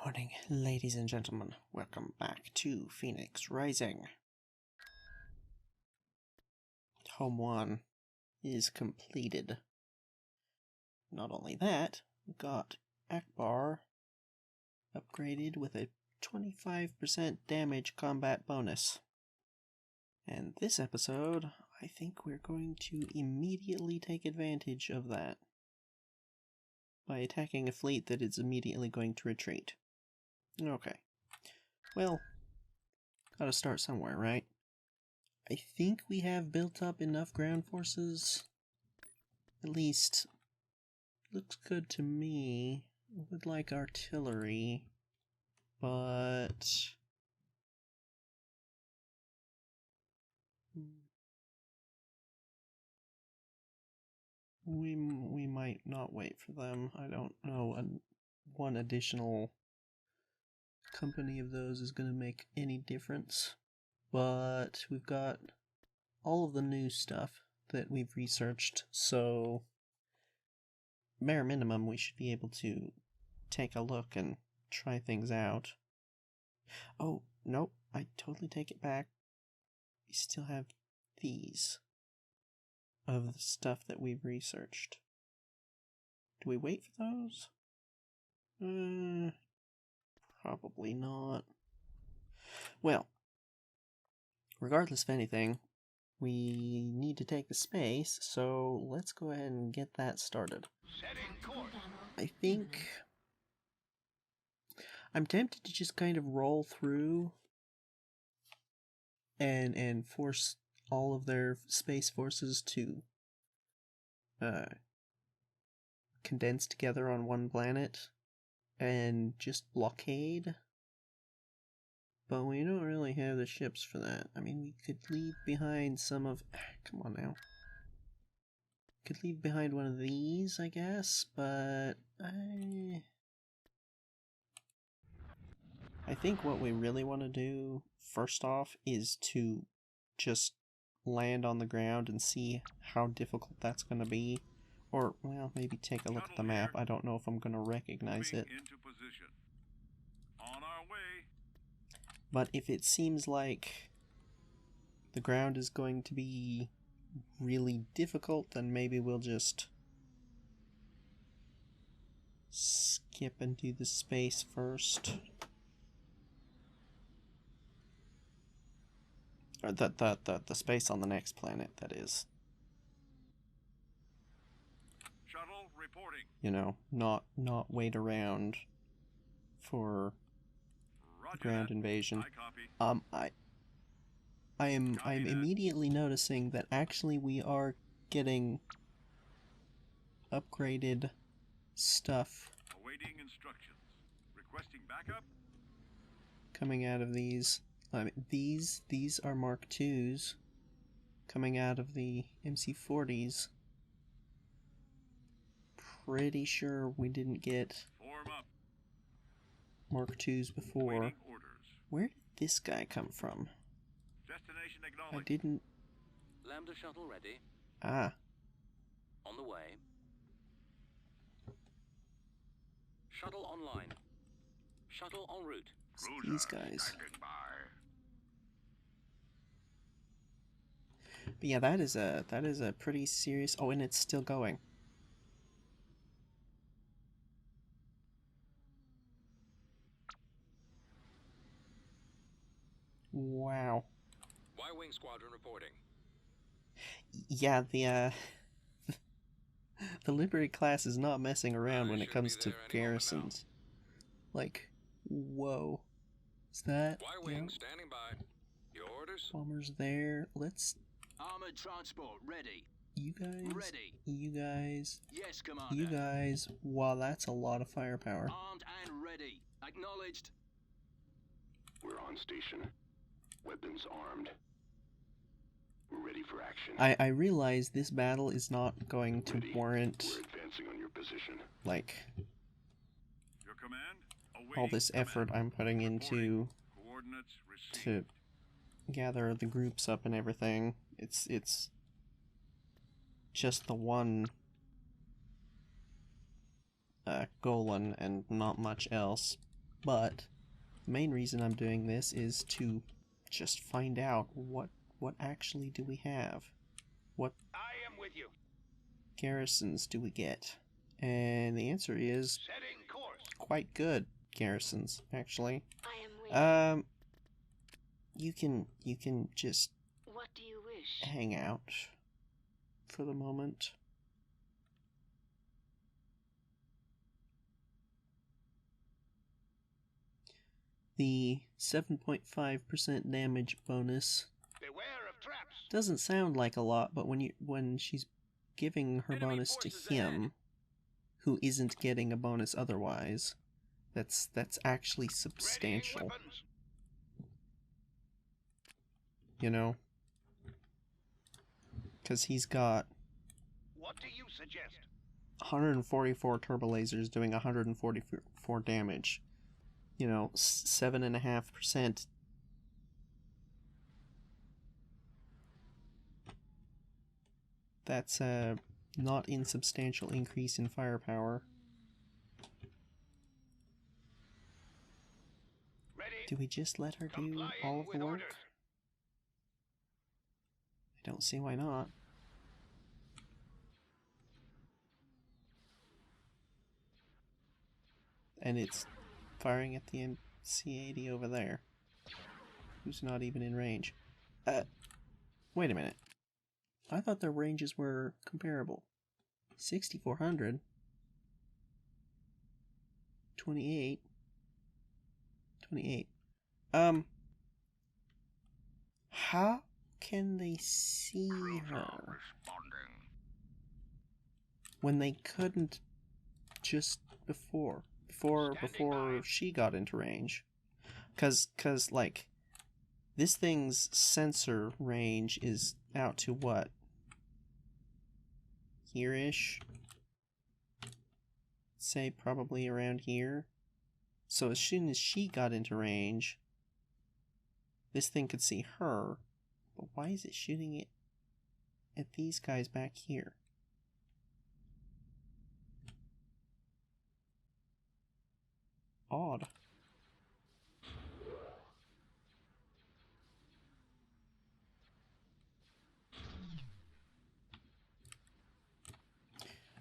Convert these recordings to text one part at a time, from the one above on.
Morning, ladies and gentlemen. Welcome back to Phoenix Rising. Home 1 is completed. Not only that, we got Akbar upgraded with a 25% damage combat bonus. And this episode, I think we're going to immediately take advantage of that by attacking a fleet that is immediately going to retreat. Okay. Well, gotta start somewhere, right? I think we have built up enough ground forces. At least, looks good to me. I would like artillery, but we might not wait for them. I don't know. One additional company of those is going to make any difference. But we've got all of the new stuff that we've researched, so bare minimum we should be able to take a look and try things out. Oh, nope, I totally take it back. We still have these of the stuff that we've researched. Do we wait for those? Probably not. Well, regardless of anything, we need to take the space, so let's go ahead and get that started. I think I'm tempted to just kind of roll through and force all of their space forces to condense together on one planet and just blockade. But we don't really have the ships for that. I mean, we could leave behind some of... Come on now. Could leave behind one of these, I guess, but I think what we really want to do, first off, is to just land on the ground and see how difficult that's going to be. Or, well, maybe take a look at the map. I don't know if I'm going to recognize it. But if it seems like the ground is going to be really difficult, then maybe we'll just skip and do the space first. Or the space on the next planet, that is. Shuttle reporting. You know, not wait around for ground invasion. I'm immediately noticing that actually we are getting upgraded stuff Awaiting instructions. Requesting backup. Coming out of these. I mean, these are Mark IIs coming out of the MC40s. Pretty sure we didn't get Mark IIs before. Where did this guy come from? Destination I didn't... Lambda shuttle ready. Ah. On the way. Shuttle online. Shuttle en route. These guys. But yeah, that is a pretty serious... Oh, and it's still going. Wow. Y-wing squadron reporting. Yeah, the Liberty class is not messing around when it comes to garrisons. Like, whoa. Is that... Y-wing standing by. Your orders? Bombers there. Let's... Armored transport ready. You guys... Ready. You guys... Yes, Commander. You guys... Wow, that's a lot of firepower. Armed and ready. Acknowledged. We're on station. Weapons armed. We're ready for action. I realize this battle is not going to warrant... We're advancing on your position. Like... Your command? All this effort I'm putting into... Coordinates received. To gather the groups up and everything. It's just the one Golan and not much else. but the main reason I'm doing this is to just find out what actually do we have. What I am with you. garrisons do we get? And the answer is Setting course. quite good garrisons, actually. I am waiting. You can just What do you wish? hang out for the moment. The 7.5% damage bonus Beware of traps. doesn't sound like a lot, but when she's giving her Enemy bonus to forces him, ahead. who isn't getting a bonus otherwise, that's actually Readying substantial. weapons. You know? Because he's got What do you suggest? 144 turbo lasers doing 144 damage. You know, 7.5%. That's a not insubstantial increase in firepower. Ready. Do we just let her do Complying all of the with work? orders. I don't see why not. And it's firing at the MC-80 over there, who's not even in range. Wait a minute. I thought their ranges were comparable. 6,400. 28. 28. How can they see her when they couldn't just before she got into range? Cause like this thing's sensor range is out to what? Here-ish? Say probably around here. So as soon as she got into range, this thing could see her. But why is it shooting it at these guys back here? Odd.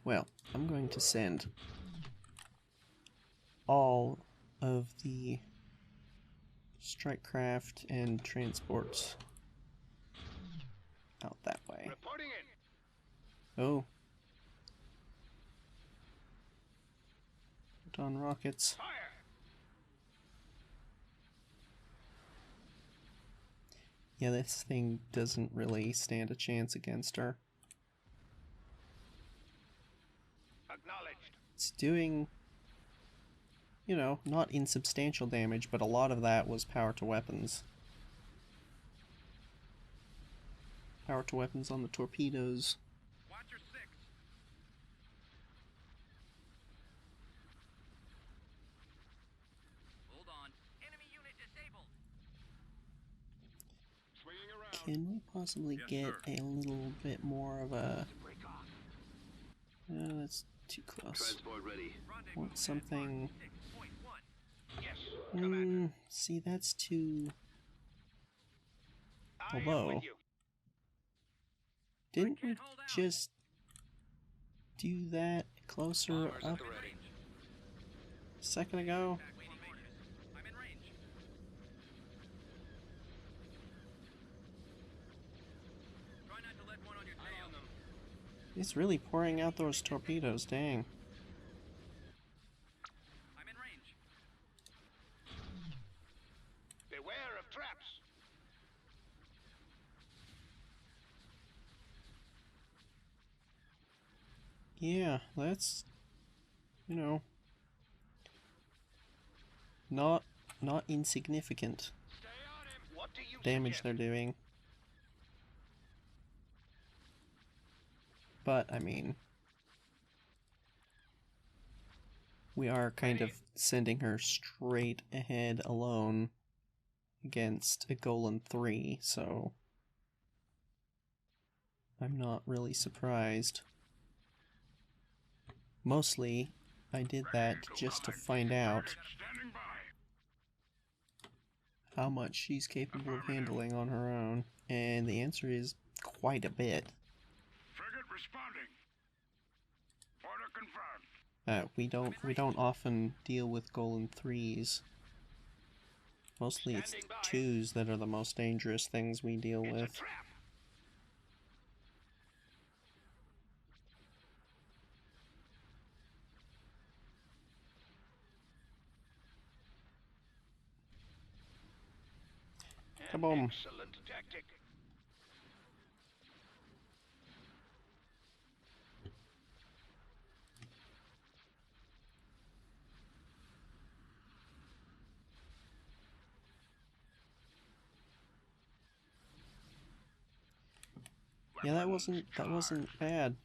Well, I'm going to send all of the strike craft and transports out that way. Reporting in. Oh. Put on rockets. Fire. Yeah, this thing doesn't really stand a chance against her. Acknowledged. It's doing, you know, not insubstantial damage, but a lot of that was power to weapons. Power to weapons on the torpedoes. Watch your six. Hold on. Enemy unit disabled. Swinging around. Can we possibly Yes, get sir. a little bit more of a... Break off. No, that's too close. Transport ready. Rendezvous Want something... 6.1. Yes. Commander. See, that's too... I am Although... with you. Didn't we can't hold out. just do that closer Bombers up at the ready. a second ago? Waiting orders. I'm in range. Try not to let one on your tail. On them. It's really pouring out those torpedoes, dang. I'm in range. Beware of traps. Yeah, that's, you know, not insignificant Stay on him. What do you damage suggest? they're doing. But, I mean, we are kind of sending her straight ahead alone against a Golan 3, so I'm not really surprised. Mostly, I did that just to find out Standing by. how much she's capable of handling on her own, and the answer is quite a bit. Frigate responding. Order confirmed. We don't often deal with Golem 3s. Mostly it's Standing by. 2s that are the most dangerous things we deal It's a with. trap. An Kaboom. excellent tactic. Yeah, that wasn't bad.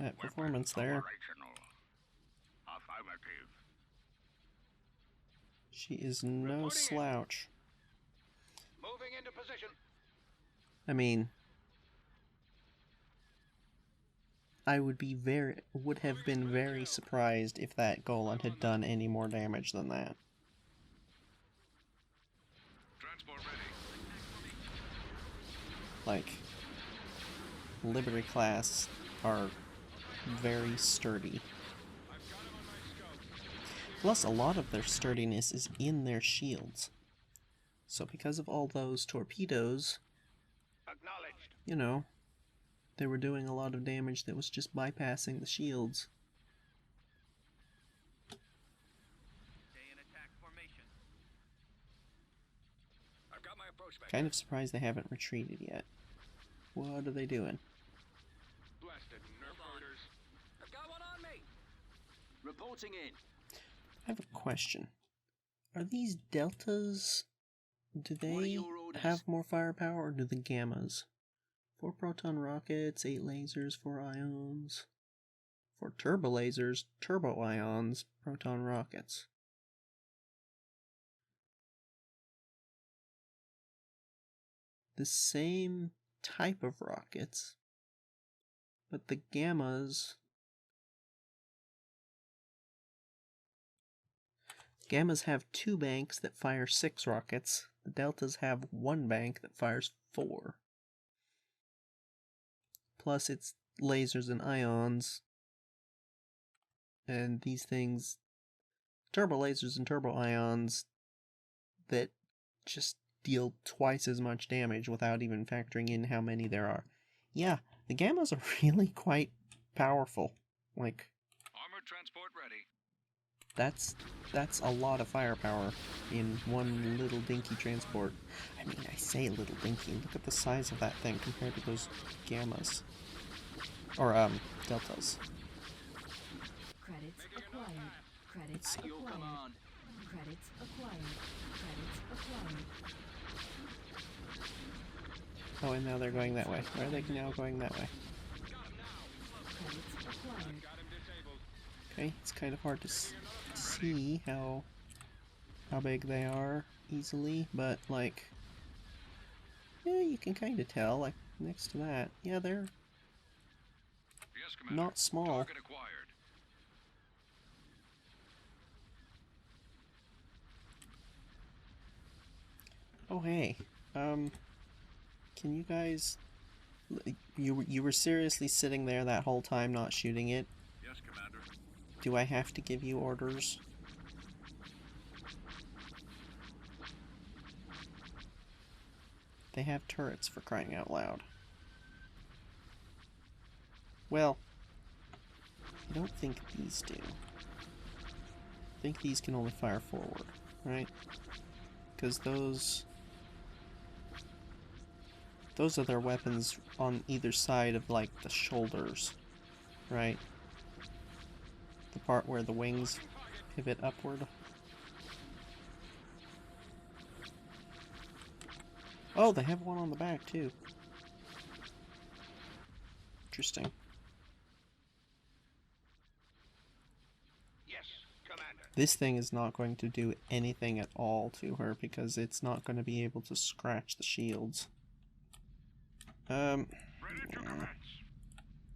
That performance there. Operational. Affirmative. She is no slouch. Moving into position. I mean, I would have been very surprised if that golem had done any more damage than that. Transport ready. Like, Liberty class are very sturdy. Plus, a lot of their sturdiness is in their shields. So because of all those torpedoes, Acknowledged. you know, they were doing a lot of damage that was just bypassing the shields. Stay in attack formation. I've got my approach back. Kind of surprised they haven't retreated yet. What are they doing? Blasted nerf orders. I've got one on me. Reporting in. I have a question. Are these deltas, do What are they your orders? have more firepower, or do the gammas? 4 proton rockets, 8 lasers, 4 ions. 4 turbo lasers, turbo ions, proton rockets. The same type of rockets, but the gammas have 2 banks that fire 6 rockets. The deltas have 1 bank that fires 4. Plus it's lasers and ions. And these things, turbo lasers and turbo ions, that just deal twice as much damage without even factoring in how many there are. Yeah, the gammas are really quite powerful. Like, Armored transport ready. that's a lot of firepower in one little dinky transport. I mean, I say little dinky, look at the size of that thing compared to those gammas. Or, deltas. Credits acquired. Credits At your acquired. command. Credits acquired. Credits acquired. Oh, and now they're going that way. Why are they now going that way? Credits acquired. Okay, it's kind of hard to see how big they are easily, but, like, yeah, you can kind of tell, like, next to that. Yeah, they're Yes, Commander. not small. Target acquired. Oh, hey, can you guys, you were seriously sitting there that whole time not shooting it? Yes, Commander. Do I have to give you orders? They have turrets, for crying out loud. Well, I don't think these do. I think these can only fire forward, right? Because those are their weapons on either side of, like, the shoulders, right? The part where the wings pivot upward. Oh, they have one on the back, too. Interesting. Yes, Commander. This thing is not going to do anything at all to her because it's not going to be able to scratch the shields. Ready to commence.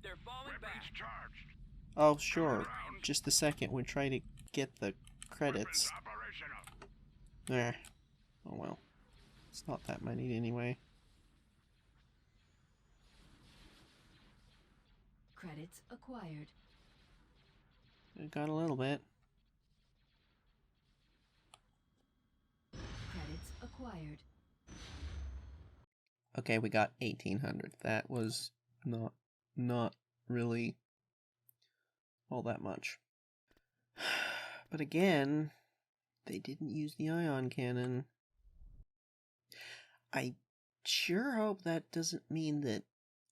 They're falling Weapons back. charged. Oh, sure. Just a second. We'll try to get the Weapons credits. operational. There. Oh well. It's not that many anyway. Credits acquired. I got a little bit. Credits acquired. Okay, we got 1800. That was not really all that much. But again, they didn't use the ion cannon. I sure hope that doesn't mean that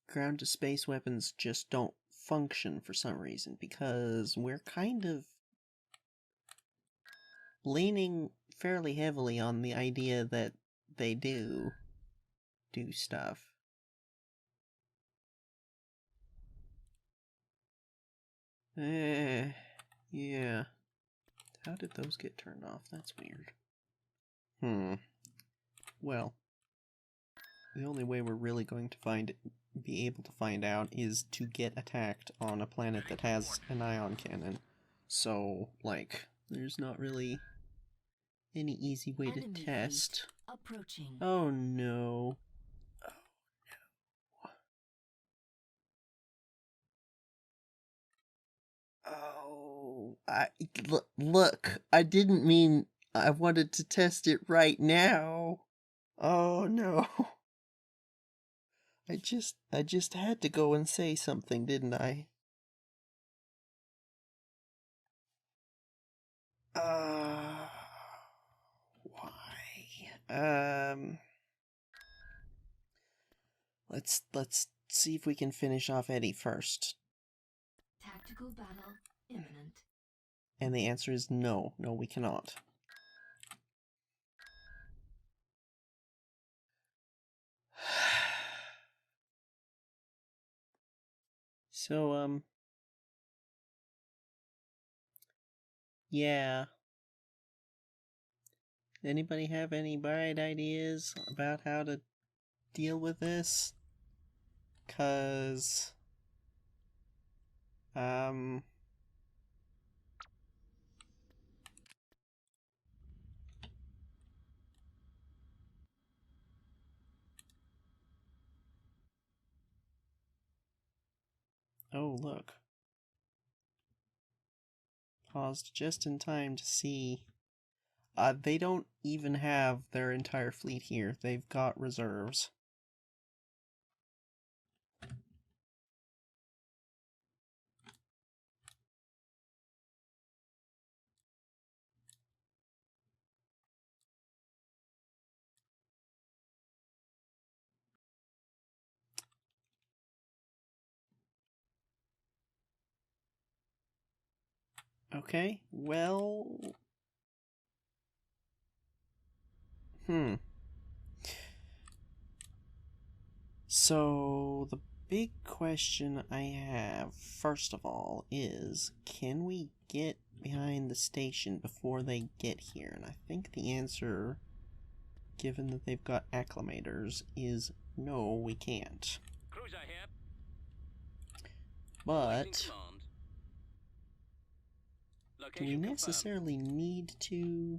ground-to-space weapons just don't function for some reason, because we're kind of leaning fairly heavily on the idea that they do stuff. Yeah. How did those get turned off? That's weird. Well, the only way we're really going to be able to find out is to get attacked on a planet that has an ion cannon. So, like, there's not really any easy way to Enemy test. fleet approaching. Oh no. Oh, look, I didn't mean I wanted to test it right now. Oh no. I just had to go and say something, didn't I? Why? Let's see if we can finish off Eddie first. Tactical battle imminent. And the answer is no. No, we cannot. So, yeah. Anybody have any bright ideas about how to deal with this? 'Cause, oh, look. Paused just in time to see. They don't even have their entire fleet here. They've got reserves. Okay, well... So, the big question I have, first of all, is can we get behind the station before they get here? And I think the answer, given that they've got acclimators, is no, we can't. Cruiser here. But do we Location necessarily need to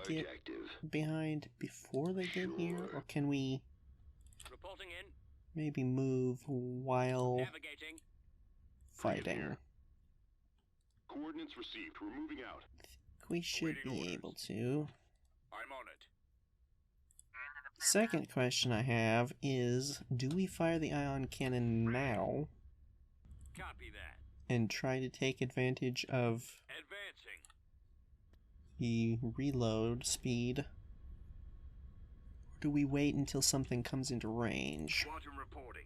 get behind before they get here? Or can we reporting in. maybe move while Navigating. fighting? Coordinates received. We're moving out. We should be able to. I'm on it. Second question I have is, do we fire the ion cannon now Copy that. and try to take advantage of Advancing. the reload speed? Or do we wait until something comes into range? Quantum reporting.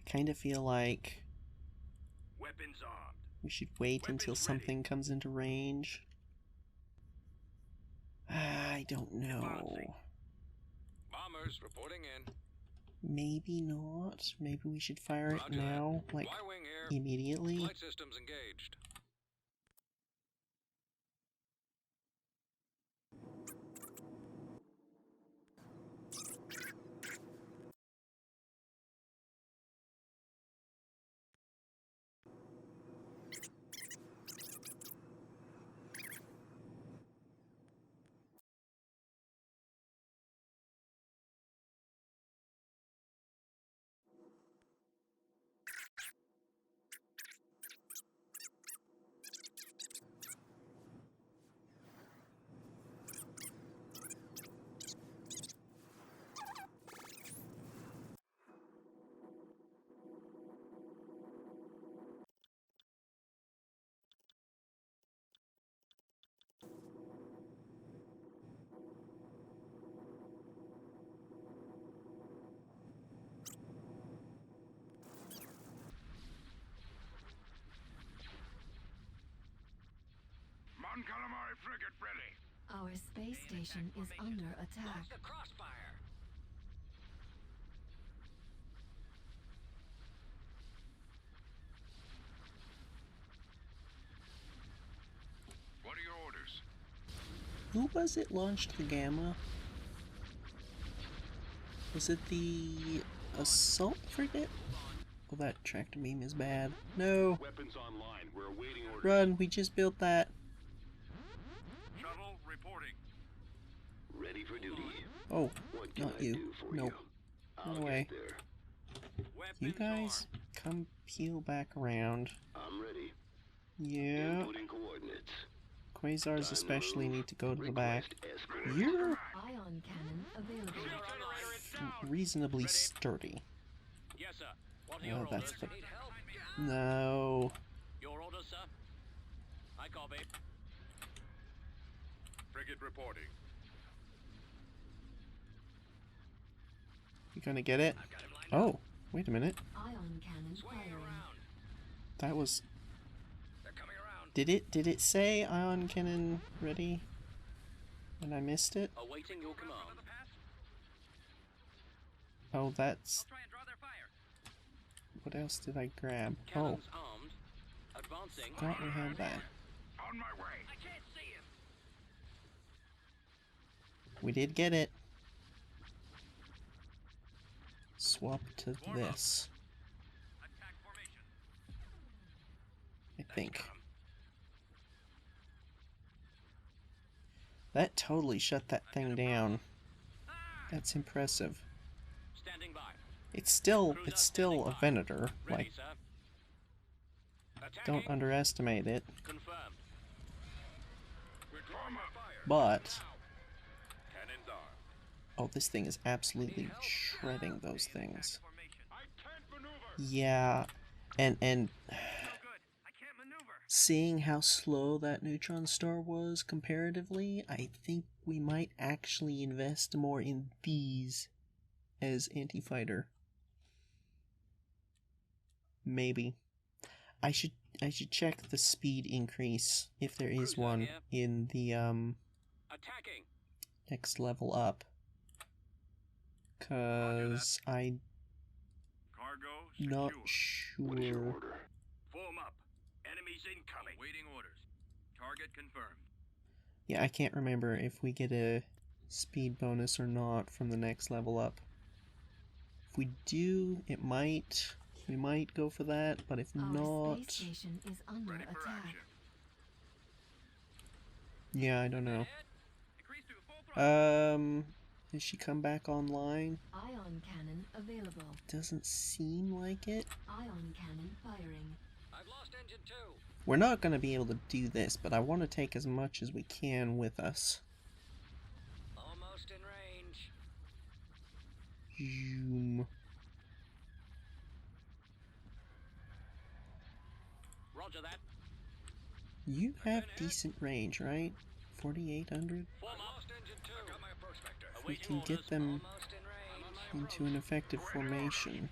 I kind of feel like Weapons armed. we should wait until Weapons something comes into range. I don't know. Bombers reporting in. Maybe not. Maybe we should fire it Roger that. now, like Y-wing here. immediately. Flight systems engaged. Frigate ready. Our space station is under attack. The crossfire. What are your orders? Who was it launched the Gamma? Was it the assault frigate? Oh, that tractor beam is bad. No! Weapons online. We're awaiting orders. Run, we just built that. Shuttle reporting. Ready for duty. Oh, What can not I you. do for Nope. you? Run I'll away. get there. You guys, come peel back around. I'm ready. Yeah. Inputting coordinates. Quasars especially need to go to the back. Request escort. You're Ion cannon available. reasonably sturdy. Yes, sir. What are Oh, your that's orders? the- Need help? No. Your orders, sir? I copy. Frigate reporting. You gonna get it? I've got it lined Oh, wait a minute. Ion cannon Swing firing. around. That was... They're coming around. Did it say ion cannon ready? And I missed it? Awaiting your command. Oh, that's... Try and draw their fire. What else did I grab? Oh, Cannons armed. Advancing. thought we had that. On my way. I can't see him. We did get it. Swap to this, Attack formation. I think. That totally shut that thing down. That's impressive. Standing by. It's still a Venator. Ready, Like, sir. Attacking. don't underestimate it. Confirmed. We're drawing up. But Cannons armed. oh, this thing is absolutely shredding those things. Formation. I can't maneuver. Yeah, and No good. I can't maneuver. seeing how slow that neutron star was comparatively, I think we might actually invest more in these as anti-fighter. Maybe. I should check the speed increase if there is Cruiser one here. in the Attacking. next level up. 'Cause I'm Cargo not secure. What is your sure. order? Form up. Enemies incoming. Waiting orders. Target confirmed. Yeah, I can't remember if we get a speed bonus or not from the next level up. If we do, we might go for that, but if Our not, space station is under Ready for attack. action. yeah, I don't know. Increase to full throttle. Has she come back online? Ion cannon available. Doesn't seem like it. Ion cannon firing. I've lost engine 2. We're not going to be able to do this, but I want to take as much as we can with us. Almost in range. Zoom. Roger that. You have decent range, right? 4,800? Form up. Lost engine 2. I got my approach vector. We can get them Almost in range. into an effective formation.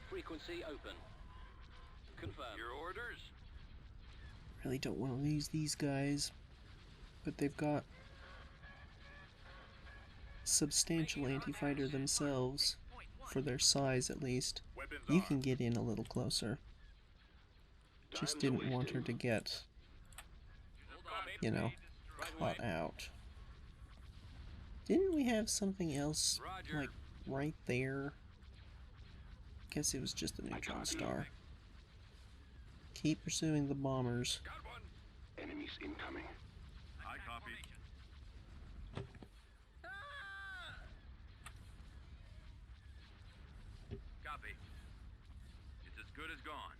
Frequency open. Confirmed. Your orders. Really don't want to lose these guys, but they've got substantial anti-fighter themselves, for their size at least. Weapons You armed. can get in a little closer. Just Time's didn't wasting. want her to get, you know, caught out. Didn't we have something else, Roger. like, right there? Guess it was just a neutron star. Keep pursuing the bombers. Got one. Enemies incoming. I copy. Copy. It's as good as gone.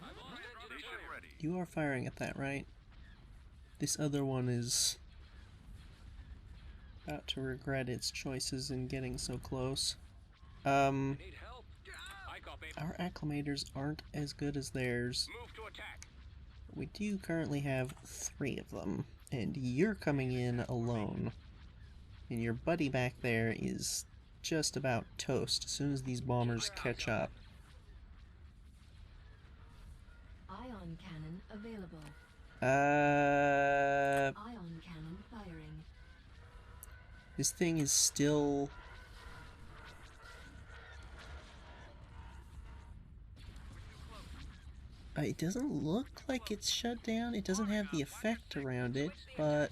I've lost engine 2. Station ready. You are firing at that, right? This other one is about to regret its choices in getting so close. Need help? I copy. Our acclimators aren't as good as theirs. Move to attack. We do currently have 3 of them, and you're coming in alone. And your buddy back there is just about toast as soon as these bombers catch up. Ion cannon available. Ion cannon firing. This thing is still... it doesn't look like it's shut down. It doesn't have the effect around it, but...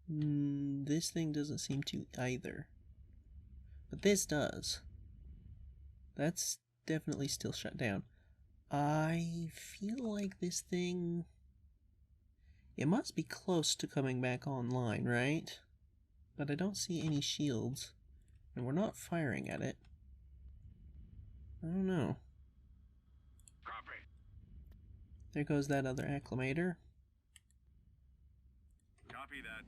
this thing doesn't seem to either. But this does. That's definitely still shut down. I feel like this thing... it must be close to coming back online, right? But I don't see any shields. And we're not firing at it. I don't know. Copy. There goes that other acclimator. Copy that.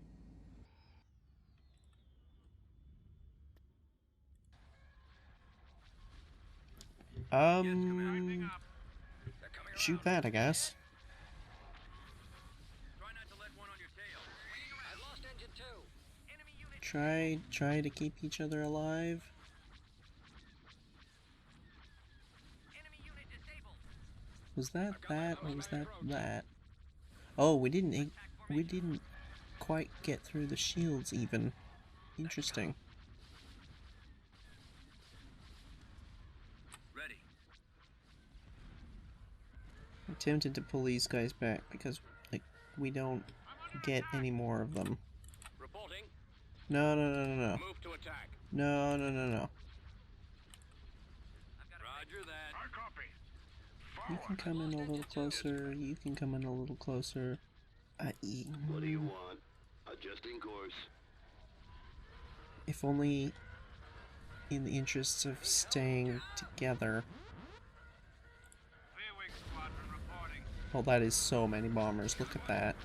Shoot that, I guess. Try not to let one on your tail. I've lost engine 2. Enemy unit. Try to keep each other alive. Enemy unit disabled. Was that or was that? Oh, we didn't quite get through the shields even. Interesting. Ready. I'm tempted to pull these guys back because like we don't get any more of them. Reporting. No. Move to attack. No. Roger that. I copy. You can come in a little closer. You can come in a little closer. What do you want? Adjusting course. If only in the interests of staying together. Clearwing squadron reporting. Oh, that is so many bombers. Look at that.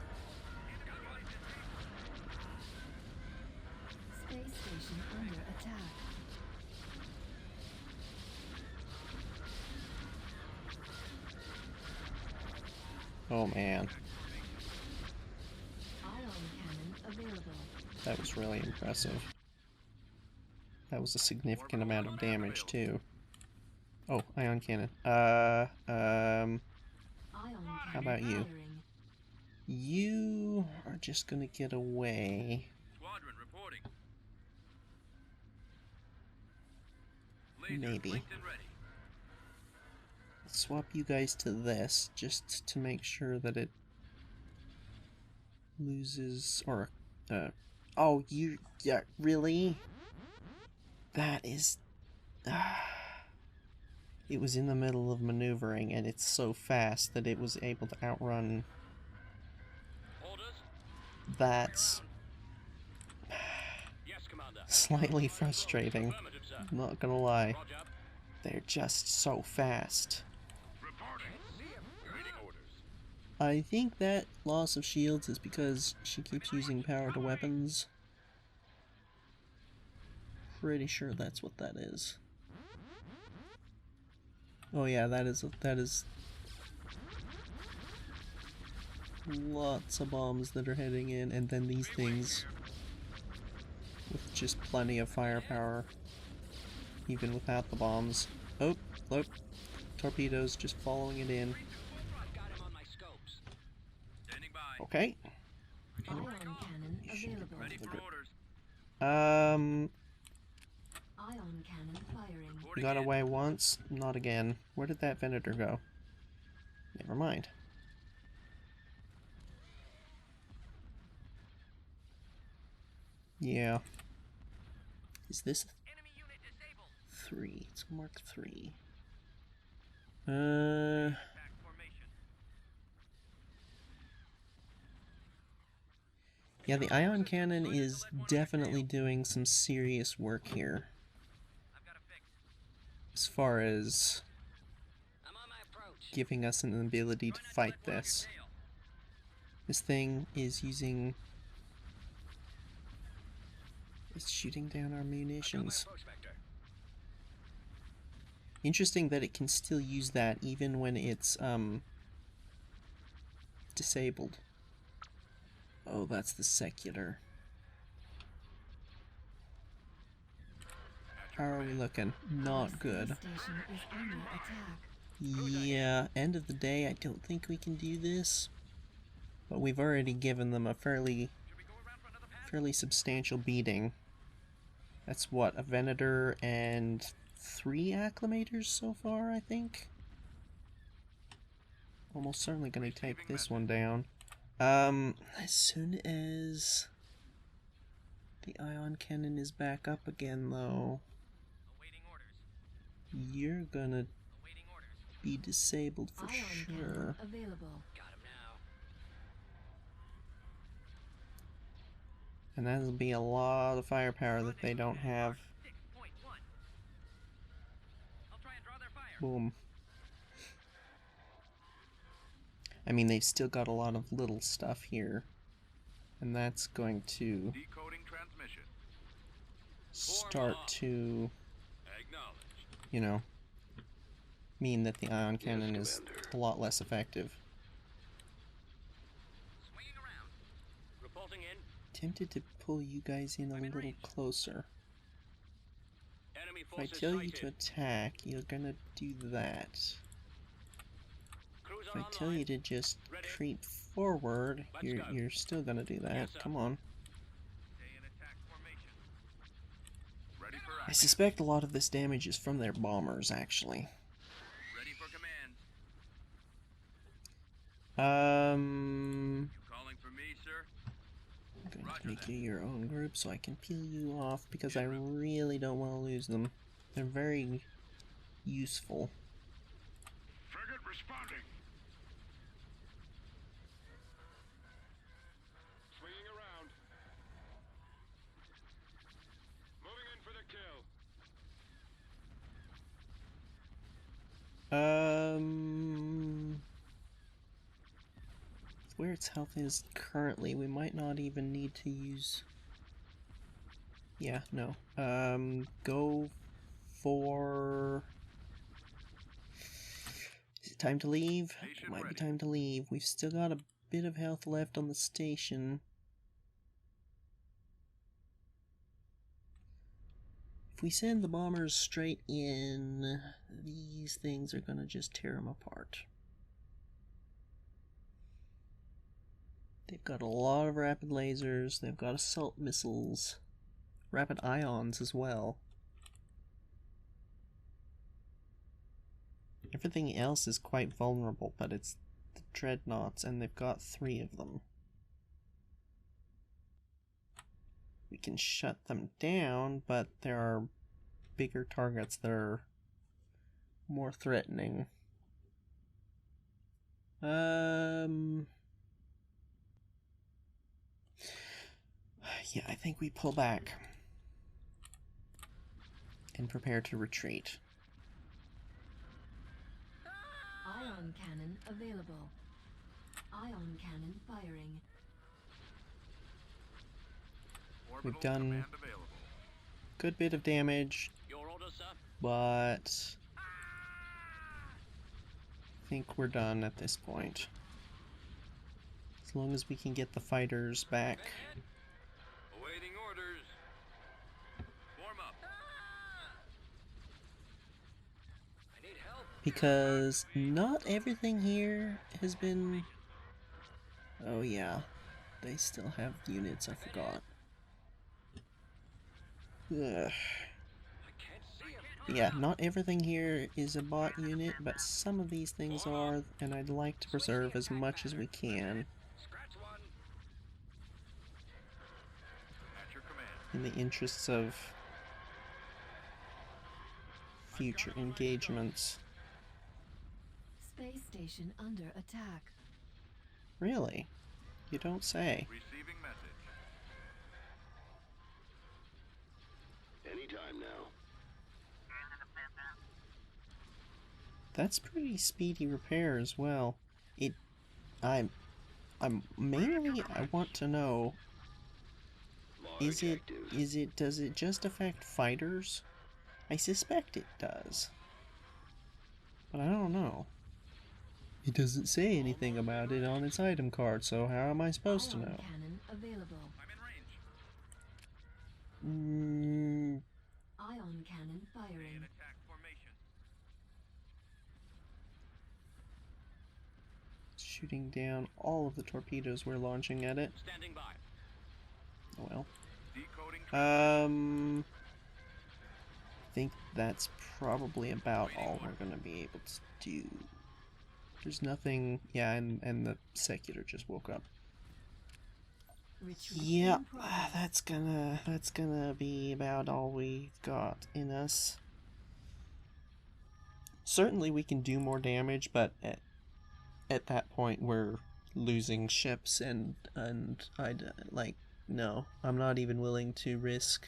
Space station under attack. Oh man, Ion cannon available. that was really impressive. That was a significant amount of damage too. Oh, ion cannon. Ion How about cannon you? firing. You are just gonna get away. Squadron reporting. Maybe. Linked and ready. Swap you guys to this just to make sure that it loses or oh, yeah, really? That is it was in the middle of maneuvering and it's so fast that it was able to outrun. Orders. That's Yes, Commander. slightly frustrating, Affirmative, sir. I'm not gonna lie. Roger. They're just so fast. Reporting. Waiting orders. I think that loss of shields is because she keeps using power to weapons. Pretty sure that's what that is. Oh yeah, that is lots of bombs that are heading in, and then these things with just plenty of firepower, even without the bombs. Oh, look, torpedoes just following it in. I've got him on my scopes. Standing by. Okay. Ion cannon available. Ready for orders. Ion cannon firing. Reporting Got in. away once, not again. Where did that Venator go? Never mind. Yeah. Is this Enemy unit disabled. 3? It's Mark 3. Back formation. Yeah, the ion cannon is definitely doing some serious work here. I've got a fix. As far as I'm on my approach. giving us an ability to fight this. This thing is using... it's shooting down our munitions. Approach vector. Interesting that it can still use that even when it's, disabled. Oh, that's the Secutor. How are we looking? Not good. Space station is under attack. Yeah, end of the day, I don't think we can do this. But we've already given them a fairly substantial beating. That's what, a Venator and 3 Acclimators so far, I think? Almost certainly gonna take this one down. As soon as the ion cannon is back up again, though, Awaiting orders. you're gonna Awaiting orders. be disabled for Ion sure. cannon available. Got him now. And that'll be a lot of firepower that they don't have. 6.1. I'll try and draw their fire. Boom. I mean, they've still got a lot of little stuff here. And that's going to Decoding transmission. start to, Acknowledged. you know, mean that the ion cannon is a lot less effective. Swinging around. Reporting in. Tempted to pull you guys in a little closer. Enemy If I forces tell you to sighted. attack, you're gonna do that. Cruiser If I tell online. you to just Ready. creep forward, Let's you're go. you're still gonna do that. Yes, sir. Come on. Stay in attack formation. Ready for I action. suspect a lot of this damage is from their bombers, actually. Ready for command. I'm You calling for me, sir? going to Roger make that. you your own group so I can peel you off because I really don't want to lose them. They're very useful. Frigate responding. Swinging around. Moving in for the kill. Where its health is currently, we might not even need to use. Yeah, no. Go for. Is it time to leave? It Station might be ready. time to leave. We've still got a bit of health left on the station. If we send the bombers straight in, these things are gonna just tear them apart. They've got a lot of rapid lasers, they've got assault missiles, rapid ions as well. Everything else is quite vulnerable, but it's the dreadnoughts, and they've got 3 of them. We can shut them down, but there are bigger targets that are more threatening. Yeah, I think we pull back and prepare to retreat. Ion cannon available. Ion cannon firing. Orbital done- command available. Good bit of damage, Your order, sir. but I think we're done at this point. As long as we can get the fighters back. Awaiting orders. Form up. I need help. Because not everything here has been... Oh yeah, they still have units, I forgot. Ugh. I can't see him. Yeah, not everything here is a bot unit, but some of these things are, and I'd like to preserve as much as we can Scratch one. At your command. in the interests of future engagements. Space station under attack. Really? You don't say. Receiving message. Anytime now. That's pretty speedy repair as well. I'm mainly, I want to know, Large active. does it just affect fighters? I suspect it does. But I don't know. It doesn't say anything about it on its item card, so how am I supposed to Ion know? cannon available. I'm in range. Ion cannon Stay in firing. attack formation. shooting down all of the torpedoes we're launching at it. Standing by. Oh well. Decoding. I think that's probably about all we're gonna be able to do. There's nothing. Yeah, and the Secutor just woke up. Retreat Yeah, in progress. that's gonna be about all we've got in us. Certainly we can do more damage, but at that point we're losing ships, and I'd like, no, I'm not even willing to risk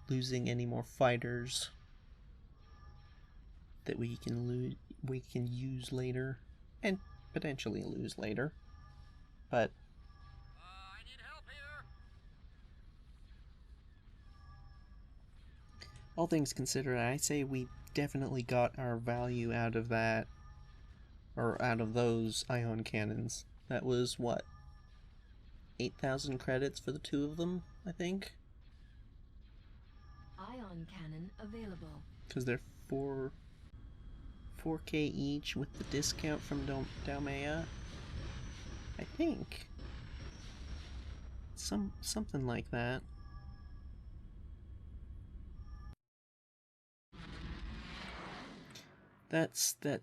losing any more fighters that we can use later, and potentially lose later. But I need help here. all things considered, I say we definitely got our value out of that, or out of those ion cannons. That was what, 8,000 credits for the two of them, I think, Ion cannon available. because they're 4K each with the discount from Dalmea. I think something like that. That's a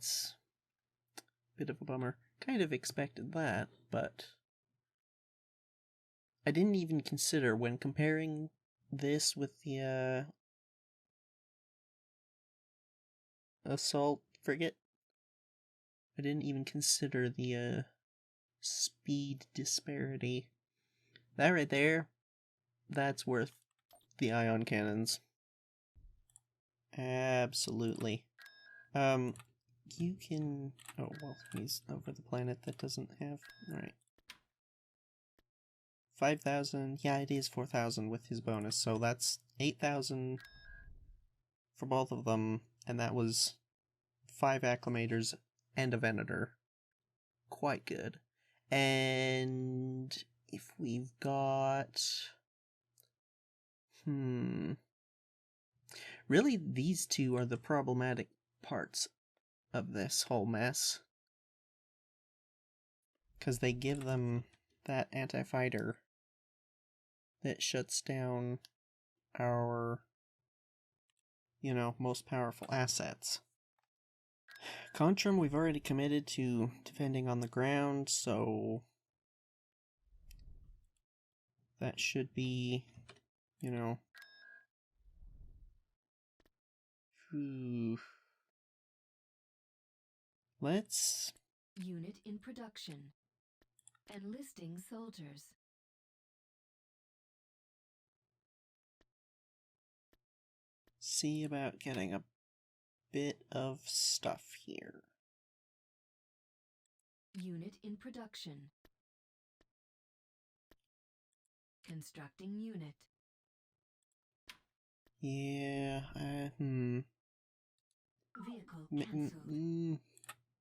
bit of a bummer. Kind of expected that, but I didn't even consider, when comparing this with the assault frigate, I didn't even consider the speed disparity. That right there, that's worth the ion cannons. Absolutely. You can... Oh, well, he's over the planet that doesn't have... Alright. 5,000... Yeah, it is 4,000 with his bonus, so that's 8,000 for both of them, and that was 5 acclimators and a Venator. Quite good. And if we've got... Really, these two are the problematic parts of this whole mess, because they give them that anti-fighter that shuts down our, most powerful assets. Contrum, we've already committed to defending on the ground, so that should be, Let's... Unit in production. Enlisting soldiers. see about getting a bit of stuff here. Unit in production. Constructing unit. Yeah, Vehicle cancelled.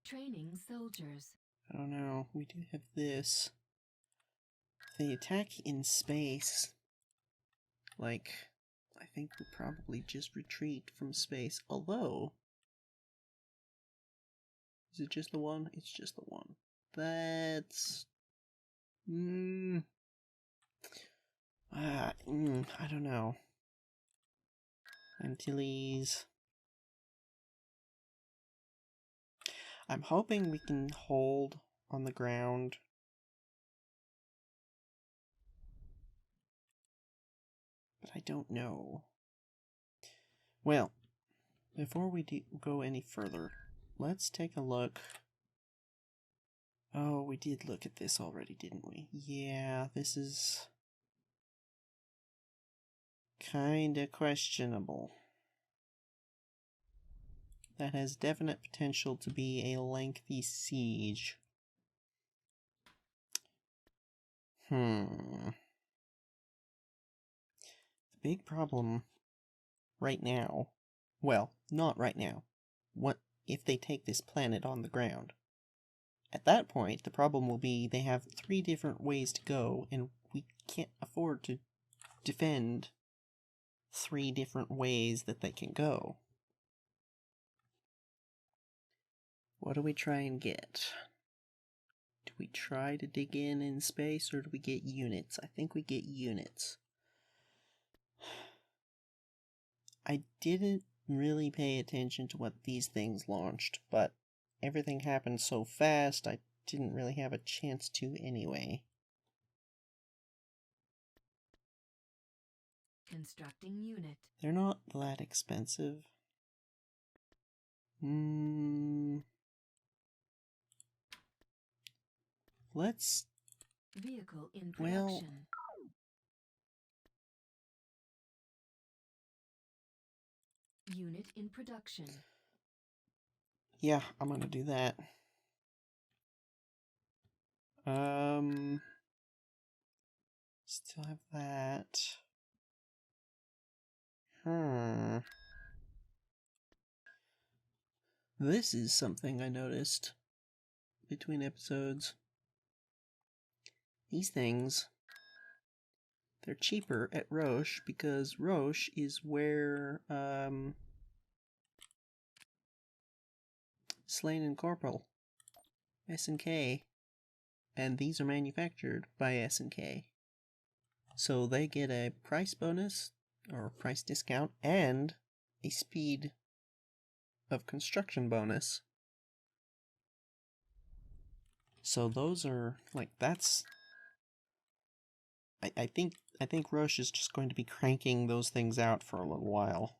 Training soldiers. I don't know. We do have this. The attack in space, I think we'll probably just retreat from space. Although, is it just the one? It's just the one. That's... I don't know. Antilles. I'm hoping we can hold on the ground. But I don't know. Well, before we go any further, let's take a look. Oh, we did look at this already, didn't we? Yeah, this is kinda questionable. That has definite potential to be a lengthy siege. The big problem right now, well, not right now, what if they take this planet on the ground? At that point, the problem will be they have 3 different ways to go, and we can't afford to defend 3 different ways that they can go. What do we try and get? we try to dig in space, or do we get units? I think we get units. I didn't really pay attention to what these things launched, but everything happened so fast, I didn't really have a chance to anyway. Constructing unit. They're not that expensive. Let's... Vehicle in Well... production. Unit in production. Yeah, I'm gonna do that. Still have that. This is something I noticed between episodes. These things, they're cheaper at Roche because Roche is where Slain and Corporal, S&K, and these are manufactured by S&K. So they get a price bonus or price discount and a speed of construction bonus. So those are like, that's... I think Roche is just going to be cranking those things out for a little while.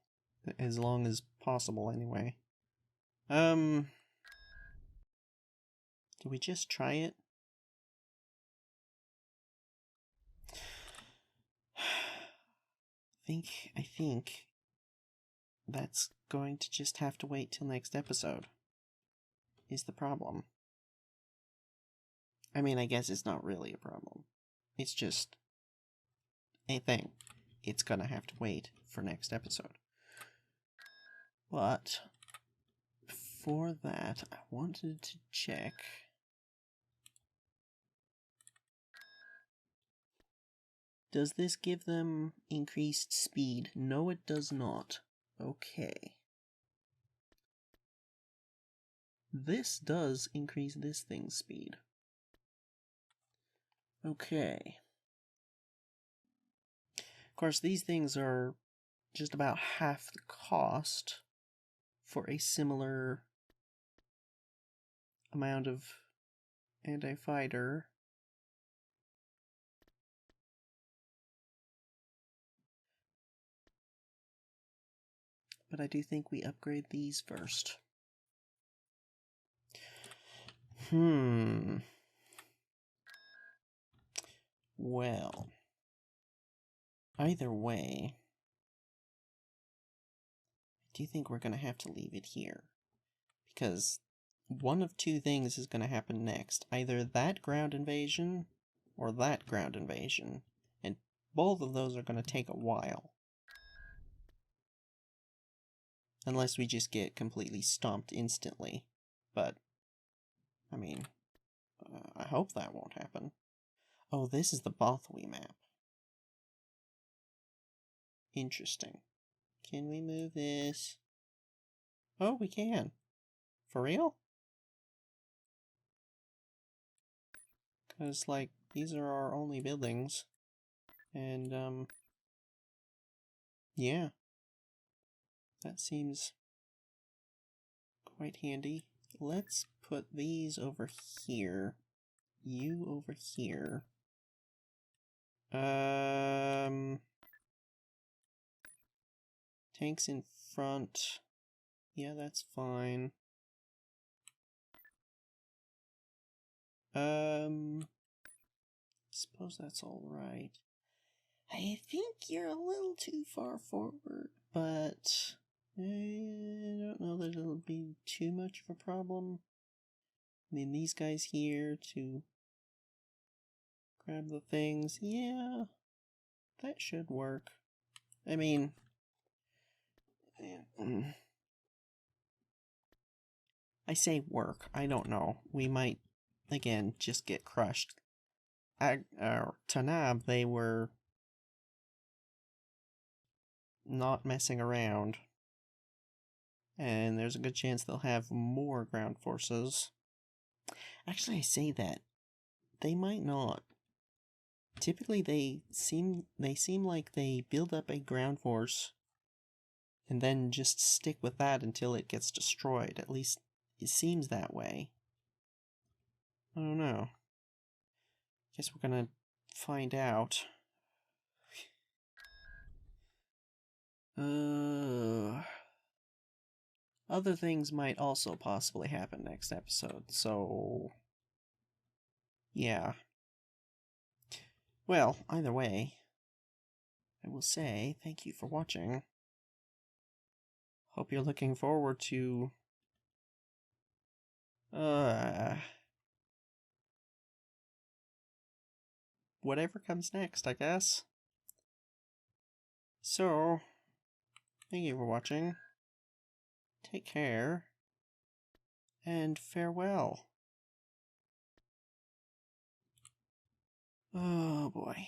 As long as possible anyway. Do we just try it? I think that's going to just have to wait till next episode, is the problem. I mean, I guess it's not really a problem. It's just a thing. It's gonna have to wait for next episode. But for that, I wanted to check. Does this give them increased speed? No, it does not. Okay. This does increase this thing's speed. Okay. Of course, these things are just about half the cost for a similar amount of anti-fighter. But I do think we upgrade these first. Well, either way, I do think we're going to have to leave it here. Because one of two things is going to happen next. Either that ground invasion or that ground invasion. And both of those are going to take a while. Unless we just get completely stomped instantly. But, I mean, I hope that won't happen. Oh, this is the Bothwell map. Interesting. Can we move this? Oh, we can. For real? Because, like, these are our only buildings. And, yeah. That seems quite handy. Let's put these over here. You over here. Tanks in front. Yeah, that's fine. Suppose that's all right. I think you're a little too far forward, but I don't know that it'll be too much of a problem. I mean, these guys here to grab the things. Yeah, that should work. I mean, I say work. I don't know. We might, again, just get crushed. Tanab, they were not messing around. And there's a good chance they'll have more ground forces. Actually, I say that. they might not. Typically, they seem like they build up a ground force and then just stick with that until it gets destroyed. At least it seems that way. I don't know. Guess we're gonna find out. Other things might also possibly happen next episode, so yeah. Well, either way, I will say thank you for watching. Hope you're looking forward to whatever comes next, I guess. So, thank you for watching. Take care, and farewell. Oh boy.